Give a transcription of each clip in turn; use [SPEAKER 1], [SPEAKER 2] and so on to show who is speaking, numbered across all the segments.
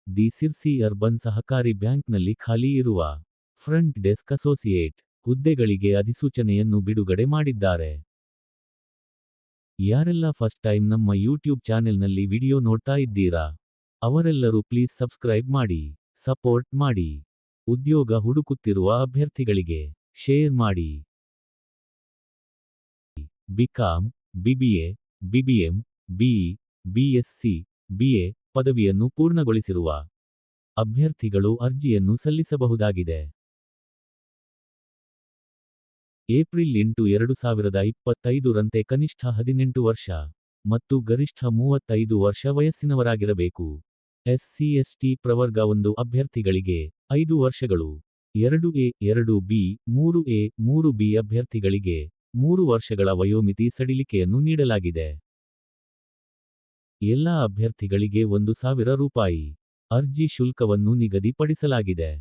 [SPEAKER 1] The Sirsi urban ಸಹಕಾರಿ ಬ್ಯಾಂಕ್ನಲ್ಲಿ ಖಾಲಿ ಇರುವ ಫ್ರಂಟ್ ಡೆಸ್ಕ್ ಅಸೋಸಿಯೇಟ್ ಹುದ್ದೆಗಳಿಗೆ ಅಧಿಸೂಚನೆಯನ್ನು ಬಿಡುಗಡೆ ಮಾಡಿದ್ದಾರೆ. ಯಾರೆಲ್ಲ ಫಸ್ಟ್ ಟೈಮ್ ನಮ್ಮ ಯೂಟ್ಯೂಬ್ ಚಾನೆಲ್ನಲ್ಲಿ ವಿಡಿಯೋ ನೋಡ್ತಾ ಇದ್ದೀರಾ ಅವರೆಲ್ಲರೂ ಪ್ಲೀಸ್ ಸಬ್ಸ್ಕ್ರೈಬ್ ಮಾಡಿ, ಸಪೋರ್ಟ್ ಮಾಡಿ. ಉದ್ಯೋಗ ಹುಡುಕುತ್ತಿರುವ ಅಭ್ಯರ್ಥಿಗಳಿಗೆ ಶೇರ್ ಮಾಡಿ. BCom, BBA, BBM, BE, BSc, BA ಪದವಿಯನ್ನು ಪೂರ್ಣಗೊಳಿಸಿರುವ ಅಭ್ಯರ್ಥಿಗಳು ಅರ್ಜಿಯನ್ನು ಸಲ್ಲಿಸಬಹುದಾಗಿದೆ. ಏಪ್ರಿಲ್ 8, 2025 ರಂತೆ ಕನಿಷ್ಠ 18 ವರ್ಷ ಮತ್ತು ಗರಿಷ್ಠ 35 ವರ್ಷ ವಯಸ್ಸಿನವರಾಗಿರಬೇಕು. ಎಸ್ಸಿ ಎಸ್ಟಿ ಪ್ರವರ್ಗ 1 ಅಭ್ಯರ್ಥಿಗಳಿಗೆ 5 ವರ್ಷಗಳು, 2ಎ 2ಬಿ 3ಎ 3ಬಿ ಅಭ್ಯರ್ಥಿಗಳಿಗೆ 3 ವರ್ಷಗಳ ವಯೋಮಿತಿ ಸಡಿಲಿಕೆಯನ್ನು ನೀಡಲಾಗಿದೆ. ಎಲ್ಲ ಅಭ್ಯರ್ಥಿಗಳಿಗೆ 1,000 ರೂಪಾಯಿ ಅರ್ಜಿ ಶುಲ್ಕವನ್ನು ನಿಗದಿಪಡಿಸಲಾಗಿದೆ.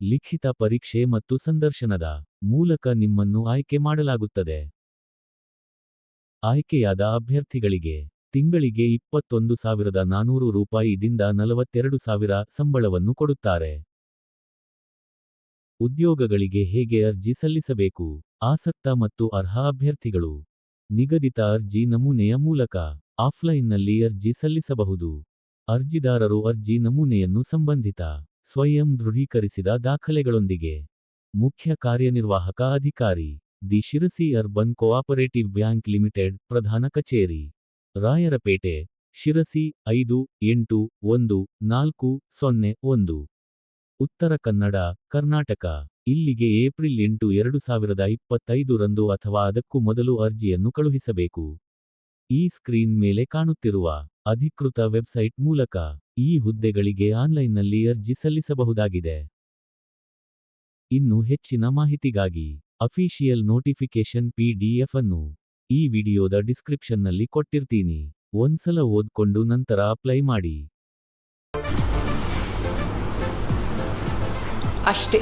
[SPEAKER 1] ಲಿಖಿತ ಪರೀಕ್ಷೆ ಮತ್ತು ಸಂದರ್ಶನದ ಮೂಲಕ ನಿಮ್ಮನ್ನು ಆಯ್ಕೆ ಮಾಡಲಾಗುತ್ತದೆ. ಆಯ್ಕೆಯಾದ ಅಭ್ಯರ್ಥಿಗಳಿಗೆ ತಿಂಗಳಿಗೆ 21,400 ರೂಪಾಯಿದಿಂದ 42,000 ಸಂಬಳವನ್ನು ಕೊಡುತ್ತಾರೆ. ಉದ್ಯೋಗಗಳಿಗೆ ಹೇಗೆ ಅರ್ಜಿ ಸಲ್ಲಿಸಬೇಕು? ಆಸಕ್ತ ಮತ್ತು ಅರ್ಹ ಅಭ್ಯರ್ಥಿಗಳು ನಿಗದಿತ ಅರ್ಜಿ ನಮೂನೆಯ ಮೂಲಕ ಆಫ್ಲೈನ್ನಲ್ಲಿ ಅರ್ಜಿ ಸಲ್ಲಿಸಬಹುದು. ಅರ್ಜಿದಾರರು ಅರ್ಜಿ ನಮೂನೆಯನ್ನು ಸಂಬಂಧಿತ ಸ್ವಯಂ ದೃಢೀಕರಿಸಿದ ದಾಖಲೆಗಳೊಂದಿಗೆ ಮುಖ್ಯ ಕಾರ್ಯನಿರ್ವಾಹಕ ಅಧಿಕಾರಿ, the Sirsi urban cooperative bank limited, ಪ್ರಧಾನ ಕಚೇರಿ, ರಾಯರಪೇಟೆ, ಶಿರಸಿ 581401, ಉತ್ತರ ಕನ್ನಡ, ಕರ್ನಾಟಕ. ಇಲ್ಲಿಗೆ ಏಪ್ರಿಲ್ 8, 2025 ರಂದು ಅಥವಾ ಅದಕ್ಕೂ ಮೊದಲು ಅರ್ಜಿಯನ್ನು ಕಳುಹಿಸಬೇಕು. ಈ ಸ್ಕ್ರೀನ್ ಮೇಲೆ ಕಾಣುತ್ತಿರುವ ಅಧಿಕೃತ ವೆಬ್ಸೈಟ್ ಮೂಲಕ ಈ ಹುದ್ದೆಗಳಿಗೆ ಆನ್ಲೈನ್ನಲ್ಲಿ ಅರ್ಜಿ ಸಲ್ಲಿಸಬಹುದಾಗಿದೆ. ಇನ್ನು ಹೆಚ್ಚಿನ ಮಾಹಿತಿಗಾಗಿ ಅಫಿಷಿಯಲ್ ನೋಟಿಫಿಕೇಶನ್ PDF ಅನ್ನು ಈ ವಿಡಿಯೋದ ಡಿಸ್ಕ್ರಿಪ್ಷನ್ನಲ್ಲಿ ಕೊಟ್ಟಿರ್ತೀನಿ. ಒಂದ್ಸಲ ಓದ್ಕೊಂಡು ನಂತರ ಅಪ್ಲೈ ಮಾಡಿ.
[SPEAKER 2] ಅಷ್ಟೇ.